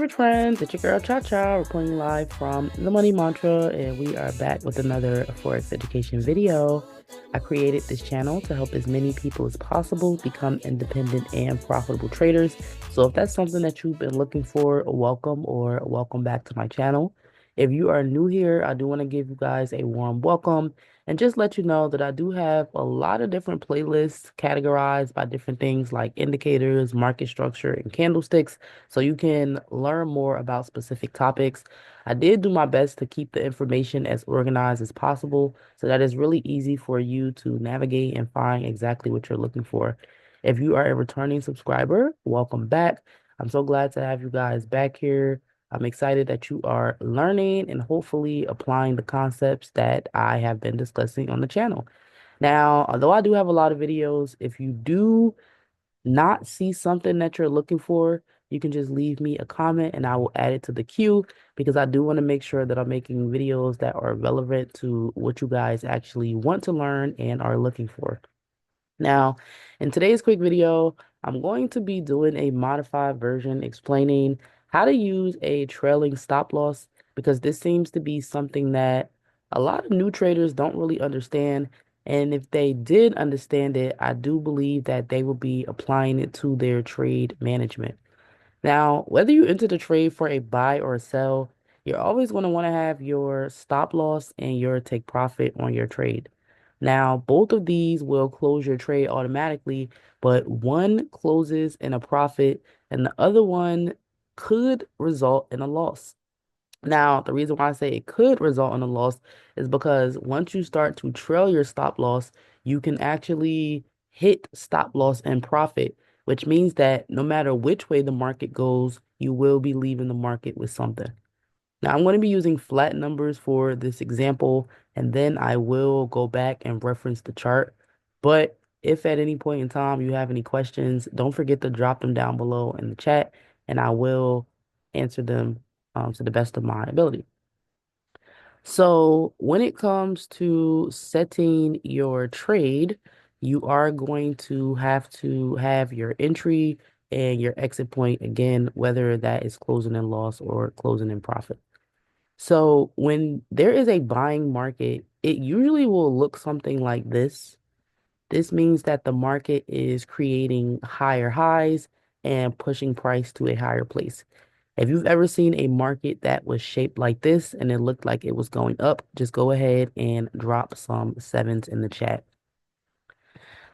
favorite friends? It's your girl Cha Cha reporting live from the Money Mantra, and we are back with another Forex education video. I created this channel to help as many people as possible become independent and profitable traders. So if that's something that you've been looking for, welcome or welcome back to my channel. If you are new here, I do want to give you guys a warm welcome and just let you know that I do have a lot of different playlists categorized by different things like indicators, market structure, and candlesticks, so you can learn more about specific topics. I did do my best to keep the information as organized as possible so that it's really easy for you to navigate and find exactly what you're looking for. If you are a returning subscriber, welcome back. I'm so glad to have you guys back here. I'm excited that you are learning and hopefully applying the concepts that I have been discussing on the channel. Now, although I do have a lot of videos, if you do not see something that you're looking for, you can just leave me a comment and I will add it to the queue because I do want to make sure that I'm making videos that are relevant to what you guys actually want to learn and are looking for. Now, in today's quick video, I'm going to be doing a modified version explaining how to use a trailing stop loss because this seems to be something that a lot of new traders don't really understand. And if they did understand it, I do believe that they will be applying it to their trade management. Now, whether you enter the trade for a buy or a sell, you're always going to want to have your stop loss and your take profit on your trade. Now, both of these will close your trade automatically, but one closes in a profit and the other one could result in a loss. Now, the reason why I say it could result in a loss is because once you start to trail your stop loss, you can actually hit stop loss and profit, which means that no matter which way the market goes, you will be leaving the market with something. Now, I'm going to be using flat numbers for this example, and then I will go back and reference the chart. But if at any point in time you have any questions, don't forget to drop them down below in the chat, and I will answer them to the best of my ability. So when it comes to setting your trade, you are going to have your entry and your exit point again, whether that is closing in loss or closing in profit. So when there is a buying market, it usually will look something like this. This means that the market is creating higher highs and pushing price to a higher place. If you've ever seen a market that was shaped like this and it looked like it was going up, just go ahead and drop some sevens in the chat.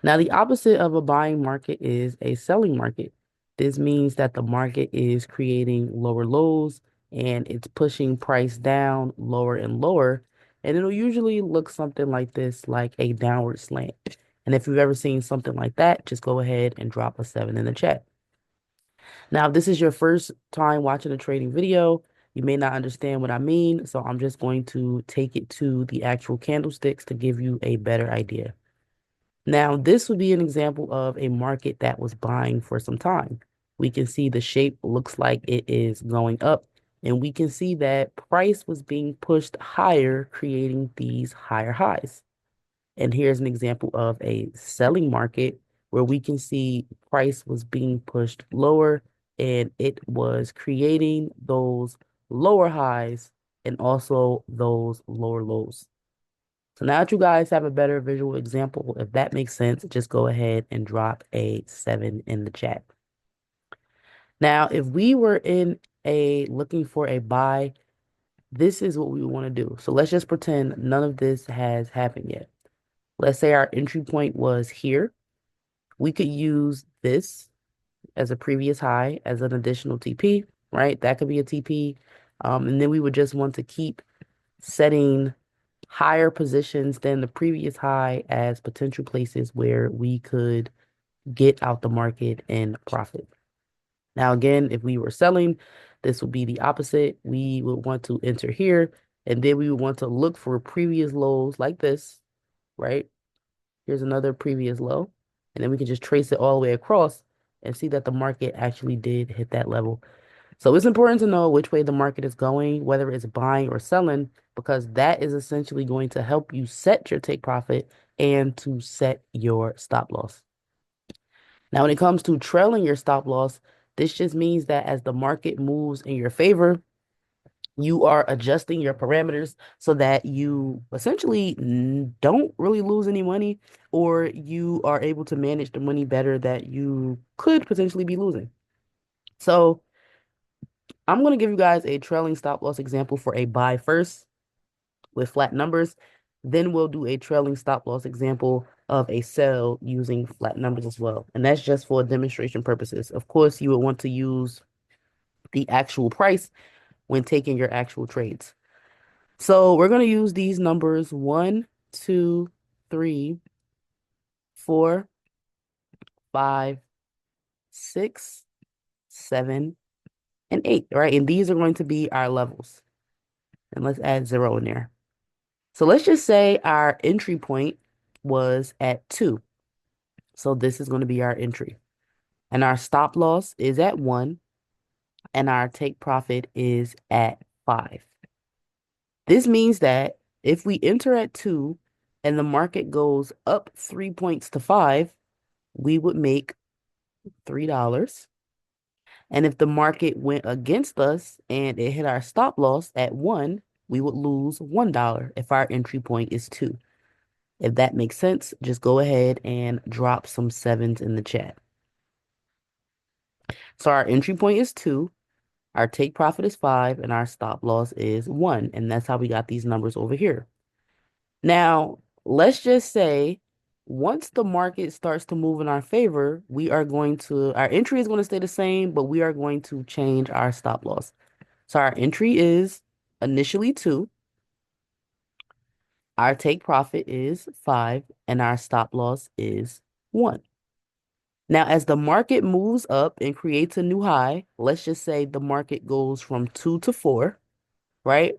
Now, the opposite of a buying market is a selling market. This means that the market is creating lower lows and it's pushing price down lower and lower. And it'll usually look something like this, like a downward slant. And if you've ever seen something like that, just go ahead and drop a seven in the chat. Now, if this is your first time watching a trading video, you may not understand what I mean. So I'm just going to take it to the actual candlesticks to give you a better idea. Now, this would be an example of a market that was buying for some time. We can see the shape looks like it is going up, and we can see that price was being pushed higher, creating these higher highs. And here's an example of a selling market where we can see price was being pushed lower and it was creating those lower highs and also those lower lows. So now that you guys have a better visual example, if that makes sense, just go ahead and drop a seven in the chat. Now, if we were in a looking for a buy, this is what we want to do. So let's just pretend none of this has happened yet. Let's say our entry point was here. We could use this as a previous high as an additional TP, right? That could be a TP. And then we would just want to keep setting higher positions than the previous high as potential places where we could get out the market and profit. Now, again, if we were selling, this would be the opposite. We would want to enter here, and then we would want to look for previous lows like this, right? Here's another previous low, and then we can just trace it all the way across and see that the market actually did hit that level. So it's important to know which way the market is going, whether it's buying or selling, because that is essentially going to help you set your take profit and to set your stop loss. Now, when it comes to trailing your stop loss, This just means that as the market moves in your favor, you are adjusting your parameters so that you essentially don't really lose any money, or you are able to manage the money better that you could potentially be losing. So I'm going to give you guys a trailing stop loss example for a buy first with flat numbers. Then we'll do a trailing stop loss example of a sell using flat numbers as well. And that's just for demonstration purposes. Of course, you would want to use the actual price when taking your actual trades. So we're going to use these numbers 1, 2, 3, 4, 5, 6, 7, and 8, right? And these are going to be our levels. And let's add 0 in there. So let's just say our entry point was at 2. So this is going to be our entry. And our stop loss is at 1. And our take profit is at 5. This means that if we enter at 2 and the market goes up 3 points to 5, we would make $3. And if the market went against us and it hit our stop loss at 1, we would lose $1 if our entry point is 2. If that makes sense, just go ahead and drop some sevens in the chat. So our entry point is 2, our take profit is 5, and our stop loss is 1. And that's how we got these numbers over here. Now, let's just say once the market starts to move in our favor, our entry is going to stay the same, but we are going to change our stop loss. So our entry is initially 2, our take profit is 5, and our stop loss is 1. Now, as the market moves up and creates a new high, let's just say the market goes from 2 to 4, right?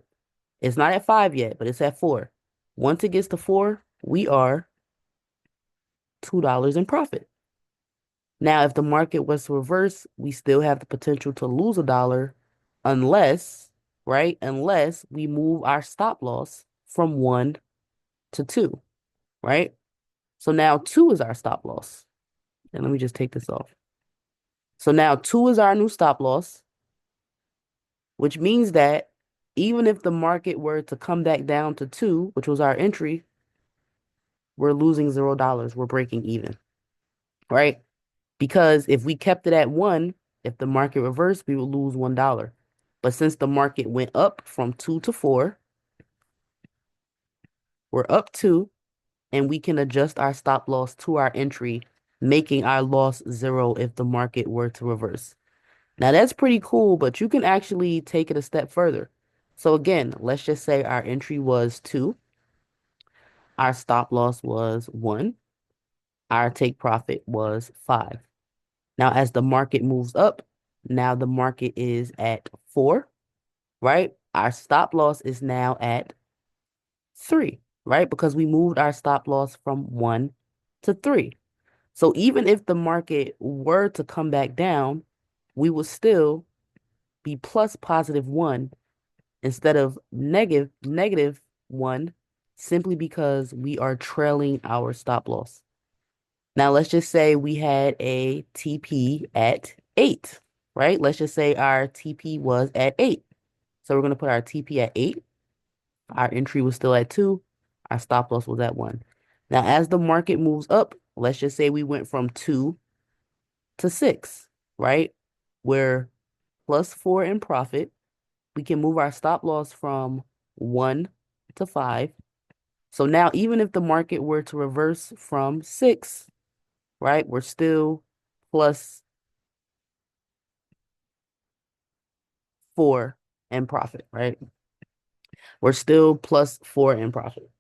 It's not at 5 yet, but it's at 4. Once it gets to 4, we are $2 in profit. Now, if the market was to reverse, we still have the potential to lose $1 unless, right? Unless we move our stop loss from 1 to 2, right? So now 2 is our stop loss. And let me just take this off. So now 2 is our new stop loss, which means that even if the market were to come back down to 2, which was our entry, we're losing $0. We're breaking even, right? Because if we kept it at 1, if the market reversed, we would lose $1. But since the market went up from 2 to 4, we're up 2, and we can adjust our stop loss to our entry, making our loss 0 if the market were to reverse. Now that's pretty cool, but you can actually take it a step further. So again, let's just say our entry was 2, our stop loss was 1, our take profit was 5. Now as the market moves up, now the market is at 4, right? Our stop loss is now at 3, right? Because we moved our stop loss from 1 to 3. So even if the market were to come back down, we would still be plus +1 instead of negative 1, simply because we are trailing our stop loss. Now let's just say we had a TP at 8, right? Let's just say our TP was at 8. So we're going to put our TP at 8. Our entry was still at 2. Our stop loss was at 1. Now, as the market moves up, let's just say we went from 2 to 6, right? We're +4 in profit. We can move our stop loss from 1 to 5. So now, even if the market were to reverse from 6, right, we're still +4 in profit, right? We're still +4 in profit.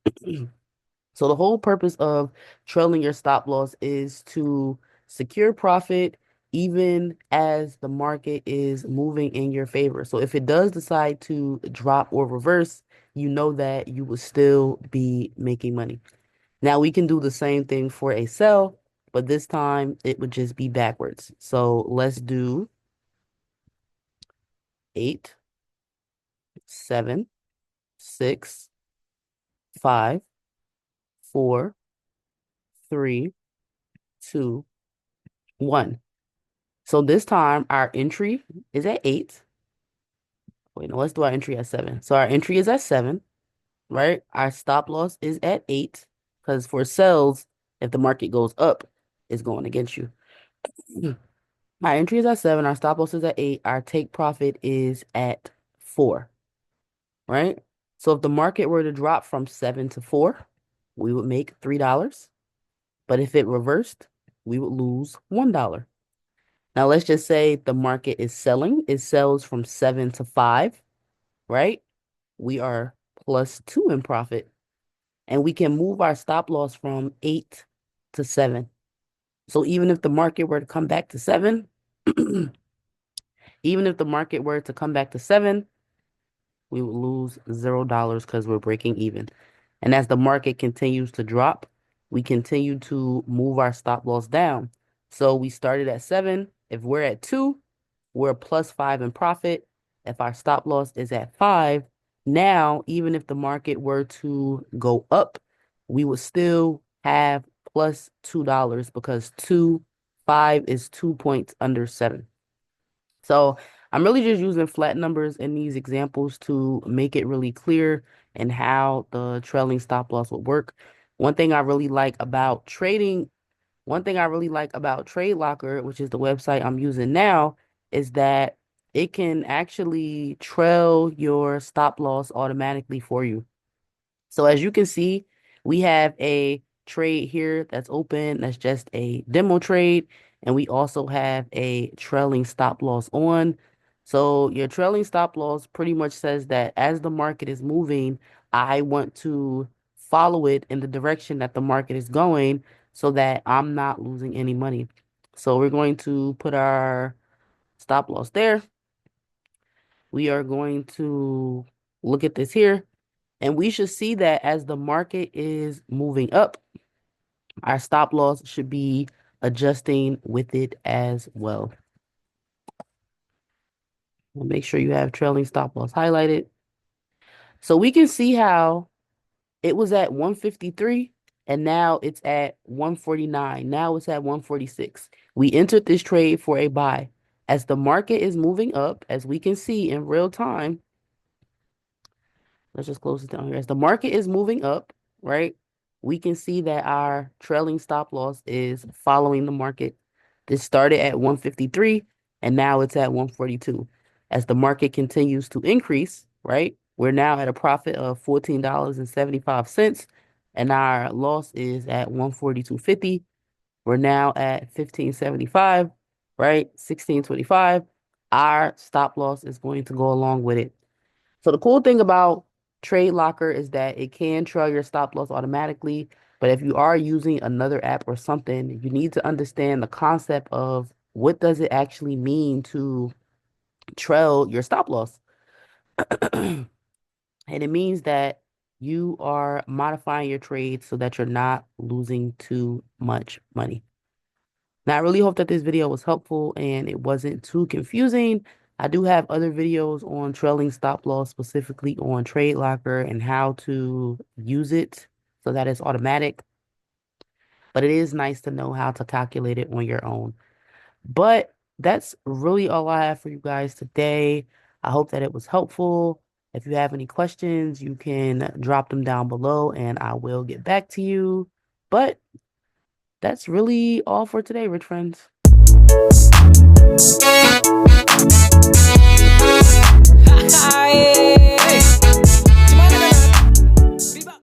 So the whole purpose of trailing your stop loss is to secure profit even as the market is moving in your favor. So if it does decide to drop or reverse, you know that you will still be making money. Now we can do the same thing for a sell, but this time it would just be backwards. So let's do 8, 7, 6, 5, 4, 3, 2, 1. So this time our entry is at 8. Wait, no, let's do our entry at 7. So our entry is at 7, right? Our stop loss is at 8 because for sells, if the market goes up, it's going against you. Our entry is at 7, our stop loss is at 8, our take profit is at 4, right? So if the market were to drop from 7 to 4, we would make $3. But if it reversed, we would lose $1. Now let's just say the market is selling. It sells from 7 to 5, right? We are +2 in profit. And we can move our stop loss from 8 to 7. So even if the market were to come back to 7, even if the market were to come back to 7, we would lose $0 because we're breaking even. And as the market continues to drop, we continue to move our stop loss down. So we started at 7. If we're at 2, we're +5 in profit. If our stop loss is at 5, now, even if the market were to go up, we would still have +$2 because 5 is 2 points under 7. So I'm really just using flat numbers in these examples to make it really clear and how the trailing stop loss would work. One thing I really like about trading, one thing I really like about Trade Locker, which is the website I'm using now, is that it can actually trail your stop loss automatically for you. So as you can see, we have a trade here that's open. That's just a demo trade. And we also have a trailing stop loss on. So your trailing stop loss pretty much says that as the market is moving, I want to follow it in the direction that the market is going so that I'm not losing any money. So we're going to put our stop loss there. We are going to look at this here. And we should see that as the market is moving up, our stop loss should be adjusting with it as well. Make sure you have trailing stop loss highlighted. So we can see how it was at 153 and now it's at 149. Now it's at 146. We entered this trade for a buy. As the market is moving up, as we can see in real time, let's just close it down here. As the market is moving up, right, we can see that our trailing stop loss is following the market. This started at 153 and now it's at 142. As the market continues to increase, right, we're now at a profit of $14.75 and our loss is at 142.50. We're now at 15.75, right, 16.25. Our stop loss is going to go along with it. So the cool thing about Trade Locker is that it can trail your stop loss automatically. But if you are using another app or something, you need to understand the concept of what does it actually mean to trail your stop loss. And it means that you are modifying your trade so that you're not losing too much money. Now, I really hope that this video was helpful and it wasn't too confusing. I do have other videos on trailing stop loss, specifically on Trade Locker and how to use it so that it's automatic. But it is nice to know how to calculate it on your own. But that's really all I have for you guys today. I hope that it was helpful. If you have any questions, you can drop them down below and I will get back to you. But that's really all for today, rich friends.